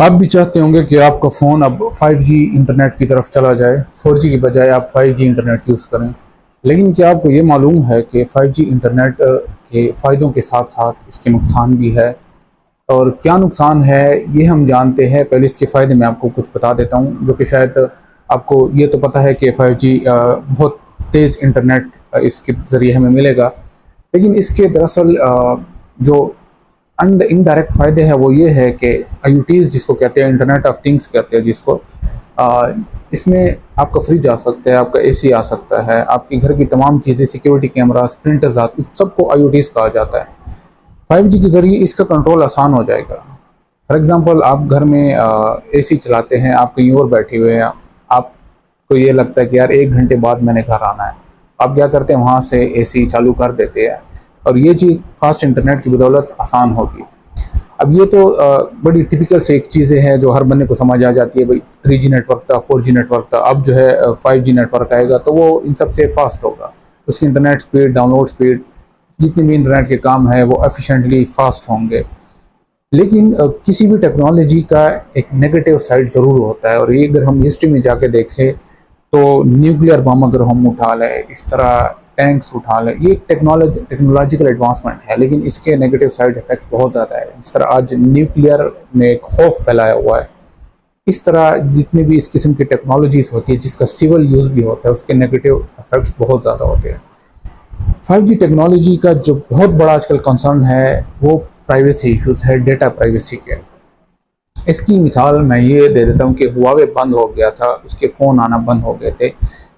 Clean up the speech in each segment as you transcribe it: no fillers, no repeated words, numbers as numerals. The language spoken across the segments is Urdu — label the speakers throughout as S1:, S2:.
S1: آپ بھی چاہتے ہوں گے کہ آپ کا فون اب 5G انٹرنیٹ کی طرف چلا جائے، 4G کی بجائے آپ 5G انٹرنیٹ یوز کریں، لیکن کیا آپ کو یہ معلوم ہے کہ 5G انٹرنیٹ کے فائدوں کے ساتھ ساتھ اس کے نقصان بھی ہے؟ اور کیا نقصان ہے یہ ہم جانتے ہیں، پہلے اس کے فائدے میں آپ کو کچھ بتا دیتا ہوں، جو کہ شاید آپ کو یہ تو پتہ ہے کہ 5G بہت تیز انٹرنیٹ اس کے ذریعے ہمیں ملے گا، لیکن اس کے دراصل جو انڈائریکٹ فائدے ہیں وہ یہ ہے کہ IoTs جس کو کہتے ہیں، انٹرنیٹ آف تھنگس کہتے ہیں جس کو، اس میں آپ کا فریج آ سکتا ہے، آپ کا AC آ سکتا ہے، آپ کے گھر کی تمام چیزیں، سیکیورٹی کیمراز، پرنٹرز، سب کو IoTs کہا جاتا ہے۔ 5G کے ذریعے اس کا کنٹرول آسان ہو جائے گا۔ فار ایگزامپل آپ گھر میں AC چلاتے ہیں، آپ کہیں اور بیٹھے ہوئے ہیں، آپ کو یہ لگتا ہے کہ یار 1 گھنٹے بعد میں نے گھر آنا ہے، آپ کیا کرتے ہیں، وہاں سے AC چالو کر دیتے ہیں، اور یہ چیز فاسٹ انٹرنیٹ کی بدولت آسان ہوگی۔ اب یہ تو بڑی ٹپیکل سے ایک چیزیں ہیں جو ہر بندے کو سمجھ آ جاتی ہے، بھائی 3G نیٹ ورک تھا، 4G نیٹ ورک تھا، اب جو ہے 5G نیٹ ورک آئے گا تو وہ ان سب سے فاسٹ ہوگا، اس کی انٹرنیٹ سپیڈ، ڈاؤن لوڈ سپیڈ، جتنے بھی انٹرنیٹ کے کام ہیں وہ ایفیشینٹلی فاسٹ ہوں گے۔ لیکن کسی بھی ٹیکنالوجی کا ایک نیگیٹو سائڈ ضرور ہوتا ہے، اور یہ اگر ہم ہسٹری میں جا کے دیکھیں تو نیوکلیئر بم اگر ہم اٹھا لیں، اس طرح ٹینکس اٹھا لیں، یہ ٹیکنالوجیکل ایڈوانسمنٹ ہے، لیکن اس کے نیگیٹو سائڈ افیکٹس بہت زیادہ ہے۔ اس طرح آج نیوکلیئر میں ایک خوف پھیلایا ہوا ہے، اس طرح جتنی بھی اس قسم کی ٹیکنالوجیز ہوتی ہے جس کا سول یوز بھی ہوتا ہے، اس کے نیگیٹو افیکٹس بہت زیادہ ہوتے ہیں۔ 5G ٹیکنالوجی کا جو بہت بڑا آج کل کنسرن ہے وہ پرائیویسی ایشوز ہے، ڈیٹا پرائیویسی کے۔ اس کی مثال میں یہ دے دیتا ہوں کہ ہواوے بند ہو گیا تھا، اس کے فون آنا بند ہو گئے تھے۔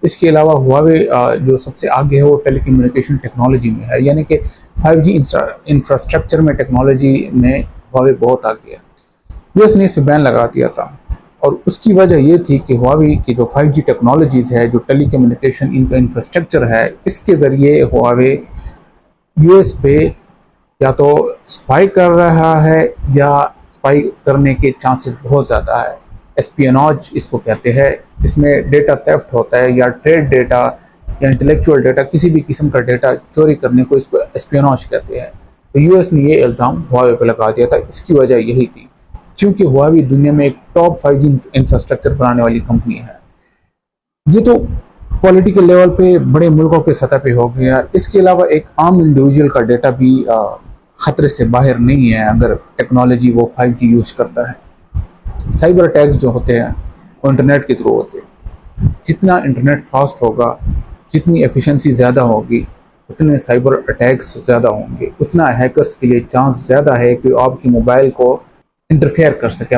S1: اس کے علاوہ ہواوے جو سب سے آگے ہے وہ ٹیلی کمیونیکیشن ٹیکنالوجی میں ہے، یعنی کہ 5G انفراسٹرکچر میں ٹیکنالوجی میں ہواوے بہت آگے ہے۔ US نے اس پہ بین لگا دیا تھا، اور اس کی وجہ یہ تھی کہ ہواوے کی جو 5G ٹیکنالوجیز ہے، جو ٹیلی کمیونیکیشن ان کا انفراسٹرکچر ہے، اس کے ذریعے ہواوے US پہ یا تو سپائی کر رہا ہے یا سپائی کرنے کے چانسز بہت زیادہ ہے۔ اسپیناج اس کو کہتے ہیں، اس میں ڈیٹا تھیفٹ ہوتا ہے، یا ٹریڈ ڈیٹا یا انٹلیکچوئل ڈیٹا، کسی بھی قسم کا ڈیٹا چوری کرنے کو اس کو اسپیناج کہتے ہیں۔ تو US نے یہ الزام ہواوے پہ لگا دیا تھا، اس کی وجہ یہی تھی چونکہ ہواوے دنیا میں ایک ٹاپ 5G انفراسٹرکچر بنانے والی کمپنی ہے۔ یہ تو پولیٹیکل لیول پہ بڑے ملکوں کے سطح پہ ہو گیا، اس کے علاوہ ایک عام انڈیویجول کا ڈیٹا بھی خطرے سے باہر نہیں ہے اگر ٹیکنالوجی وہ 5G یوز کرتا ہے۔ سائبر اٹیکس جو ہوتے ہیں وہ انٹرنیٹ کے تھرو ہوتے ہیں، جتنا انٹرنیٹ فاسٹ ہوگا، جتنی ایفیشنسی زیادہ ہوگی، اتنے سائبر اٹیکس زیادہ ہوں گے، اتنا ہیکرز کے لیے چانس زیادہ ہے کہ آپ کی موبائل کو انٹرفیئر کر سکے۔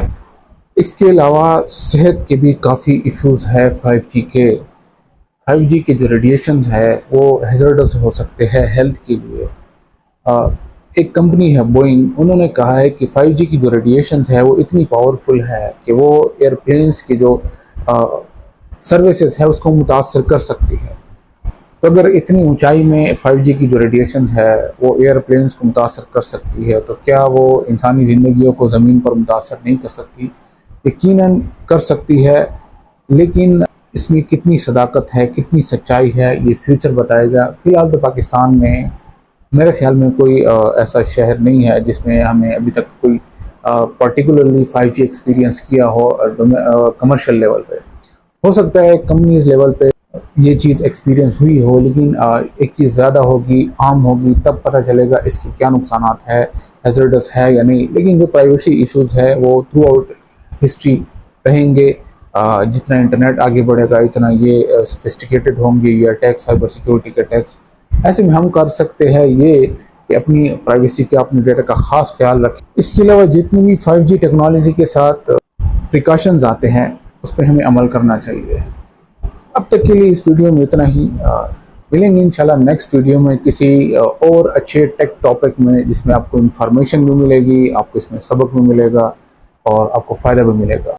S1: اس کے علاوہ صحت کے بھی کافی ایشوز ہے 5G کے۔ 5G کے جو ریڈیشنز ہے وہ ہیزرڈس ہو سکتے ہیں ہیلتھ کے لیے۔ ایک کمپنی ہے بوئنگ، انہوں نے کہا ہے کہ 5G کی جو ریڈیشنز ہے وہ اتنی پاورفل ہے کہ وہ ایئرپلینس کی جو سروسز ہے اس کو متاثر کر سکتی ہے۔ تو اگر اتنی اونچائی میں 5G کی جو ریڈیشنز ہے وہ ایئرپلینس کو متاثر کر سکتی ہے، تو کیا وہ انسانی زندگیوں کو زمین پر متاثر نہیں کر سکتی؟ یقیناً کر سکتی ہے، لیکن اس میں کتنی صداقت ہے، کتنی سچائی ہے، یہ فیوچر بتائے گا۔ فی الحال تو پاکستان میں میرے خیال میں کوئی ایسا شہر نہیں ہے جس میں ہمیں ابھی تک کوئی پرٹیکولرلی 5G ایکسپیرینس کیا ہو کمرشل لیول پہ۔ ہو سکتا ہے کمپنیز لیول پہ یہ چیز ایکسپیرینس ہوئی ہو، لیکن ایک چیز زیادہ ہوگی، عام ہوگی، تب پتہ چلے گا اس کے کیا نقصانات ہے، ہیزرڈس ہے یا نہیں۔ لیکن جو پرائیویسی ایشوز ہے وہ تھرو آؤٹ ہسٹری رہیں گے۔ جتنا انٹرنیٹ آگے بڑھے گا اتنا یہ سفسٹیکیٹڈ ہوں گے یہ اٹیکس، سائبر سیکیورٹی کے اٹیکس۔ ایسے میں ہم کر سکتے ہیں یہ کہ اپنی پرائیویسی کا، اپنے ڈیٹا کا خاص خیال رکھیں۔ اس کے علاوہ جتنی بھی 5G ٹیکنالوجی کے ساتھ پریکاشنز آتے ہیں اس پہ ہمیں عمل کرنا چاہیے۔ اب تک کے لیے اس ویڈیو میں اتنا ہی، ملیں گے انشاءاللہ نیکسٹ ویڈیو میں کسی اور اچھے ٹیک ٹاپک میں، جس میں آپ کو انفارمیشن بھی ملے گی، آپ کو اس میں سبق بھی ملے گا اور آپ کو فائدہ بھی ملے گا۔